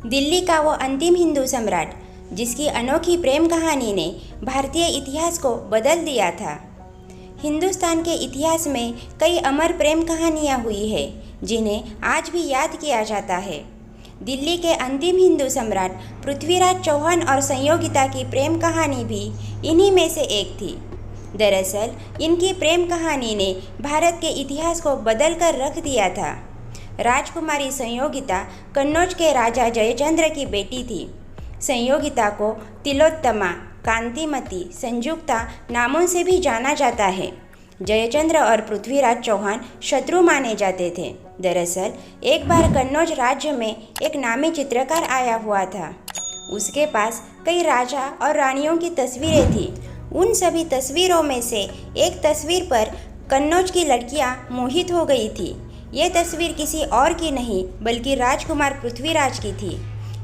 दिल्ली का वो अंतिम हिंदू सम्राट जिसकी अनोखी प्रेम कहानी ने भारतीय इतिहास को बदल दिया था। हिंदुस्तान के इतिहास में कई अमर प्रेम कहानियाँ हुई है जिन्हें आज भी याद किया जाता है। दिल्ली के अंतिम हिंदू सम्राट पृथ्वीराज चौहान और संयोगिता की प्रेम कहानी भी इन्हीं में से एक थी। दरअसल इनकी प्रेम कहानी ने भारत के इतिहास को बदल कर रख दिया था। राजकुमारी संयोगिता कन्नौज के राजा जयचंद्र की बेटी थी। संयोगिता को तिलोत्तमा, कांतिमती, संयुक्ता नामों से भी जाना जाता है। जयचंद्र और पृथ्वीराज चौहान शत्रु माने जाते थे। दरअसल एक बार कन्नौज राज्य में एक नामी चित्रकार आया हुआ था। उसके पास कई राजा और रानियों की तस्वीरें थी। उन सभी तस्वीरों में से एक तस्वीर पर कन्नौज की लड़कियां मोहित हो गई थी। ये तस्वीर किसी और की नहीं बल्कि राजकुमार पृथ्वीराज की थी।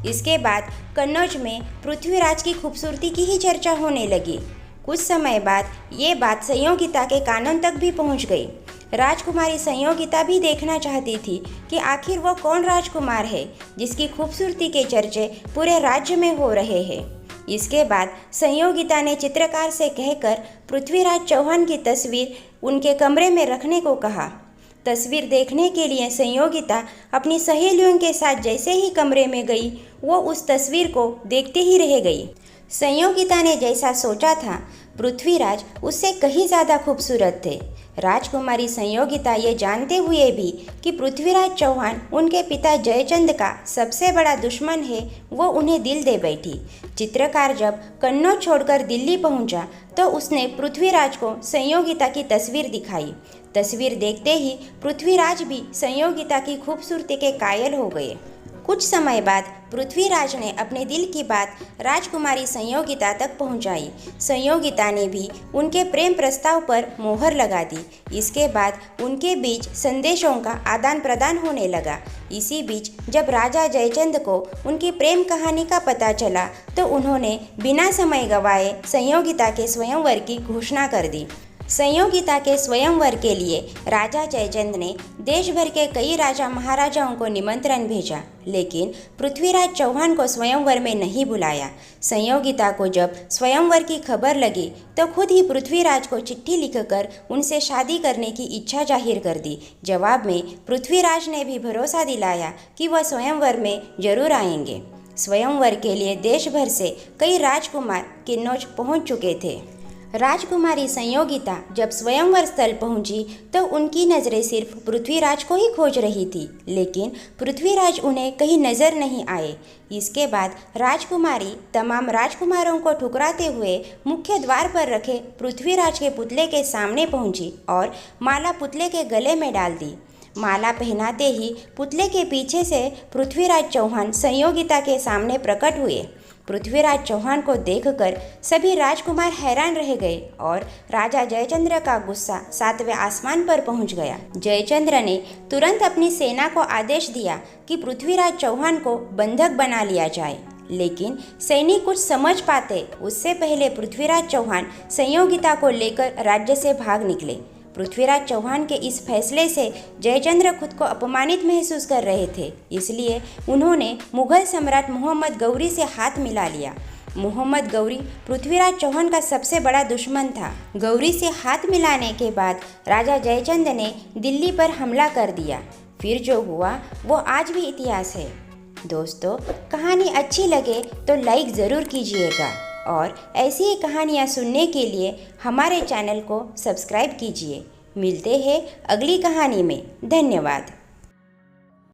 इसके बाद कन्नौज में पृथ्वीराज की खूबसूरती की ही चर्चा होने लगी। कुछ समय बाद ये बात संयोगिता के कानों तक भी पहुंच गई। राजकुमारी संयोगिता भी देखना चाहती थी कि आखिर वो कौन राजकुमार है जिसकी खूबसूरती के चर्चे पूरे राज्य में हो रहे हैं। इसके बाद संयोगिता ने चित्रकार से कहकर पृथ्वीराज चौहान की तस्वीर उनके कमरे में रखने को कहा। तस्वीर देखने के लिए संयोगिता अपनी सहेलियों के साथ जैसे ही कमरे में गई, वो उस तस्वीर को देखते ही रह गई। संयोगिता ने जैसा सोचा था, पृथ्वीराज उससे कहीं ज़्यादा खूबसूरत थे। राजकुमारी संयोगिता ये जानते हुए भी कि पृथ्वीराज चौहान उनके पिता जयचंद का सबसे बड़ा दुश्मन है, वो उन्हें दिल दे बैठी। चित्रकार जब कन्नौज छोड़कर दिल्ली पहुंचा तो उसने पृथ्वीराज को संयोगिता की तस्वीर दिखाई। तस्वीर देखते ही पृथ्वीराज भी संयोगिता की खूबसूरती के कायल हो गए। कुछ समय बाद पृथ्वीराज ने अपने दिल की बात राजकुमारी संयोगिता तक पहुंचाई। संयोगिता ने भी उनके प्रेम प्रस्ताव पर मोहर लगा दी। इसके बाद उनके बीच संदेशों का आदान प्रदान होने लगा। इसी बीच जब राजा जयचंद को उनकी प्रेम कहानी का पता चला तो उन्होंने बिना समय गंवाए संयोगिता के स्वयंवर की घोषणा कर दी। संयोगिता के स्वयंवर के लिए राजा जयचंद ने देश भर के कई राजा महाराजाओं को निमंत्रण भेजा, लेकिन पृथ्वीराज चौहान को स्वयंवर में नहीं बुलाया। संयोगिता को जब स्वयंवर की खबर लगी तो खुद ही पृथ्वीराज को चिट्ठी लिखकर उनसे शादी करने की इच्छा जाहिर कर दी। जवाब में पृथ्वीराज ने भी भरोसा दिलाया कि वह स्वयंवर में जरूर आएंगे। स्वयंवर के लिए देश भर से कई राजकुमार कन्नौज पहुंच चुके थे। राजकुमारी संयोगिता जब स्वयंवर स्थल पहुंची तो उनकी नज़रें सिर्फ पृथ्वीराज को ही खोज रही थी, लेकिन पृथ्वीराज उन्हें कहीं नज़र नहीं आए। इसके बाद राजकुमारी तमाम राजकुमारों को ठुकराते हुए मुख्य द्वार पर रखे पृथ्वीराज के पुतले के सामने पहुंची और माला पुतले के गले में डाल दी। माला पहनाते ही पुतले के पीछे से पृथ्वीराज चौहान संयोगिता के सामने प्रकट हुए। पृथ्वीराज चौहान को देखकर सभी राजकुमार हैरान रह गए और राजा जयचंद्र का गुस्सा 7वें आसमान पर पहुंच गया। जयचंद्र ने तुरंत अपनी सेना को आदेश दिया कि पृथ्वीराज चौहान को बंधक बना लिया जाए, लेकिन सैनिक कुछ समझ पाते उससे पहले पृथ्वीराज चौहान संयोगिता को लेकर राज्य से भाग निकले। पृथ्वीराज चौहान के इस फैसले से जयचंद्र खुद को अपमानित महसूस कर रहे थे, इसलिए उन्होंने मुगल सम्राट मोहम्मद गौरी से हाथ मिला लिया। मोहम्मद गौरी पृथ्वीराज चौहान का सबसे बड़ा दुश्मन था। गौरी से हाथ मिलाने के बाद राजा जयचंद ने दिल्ली पर हमला कर दिया। फिर जो हुआ वो आज भी इतिहास है। दोस्तों, कहानी अच्छी लगे तो लाइक ज़रूर कीजिएगा और ऐसी ही कहानियाँ सुनने के लिए हमारे चैनल को सब्सक्राइब कीजिए। मिलते हैं अगली कहानी में। धन्यवाद।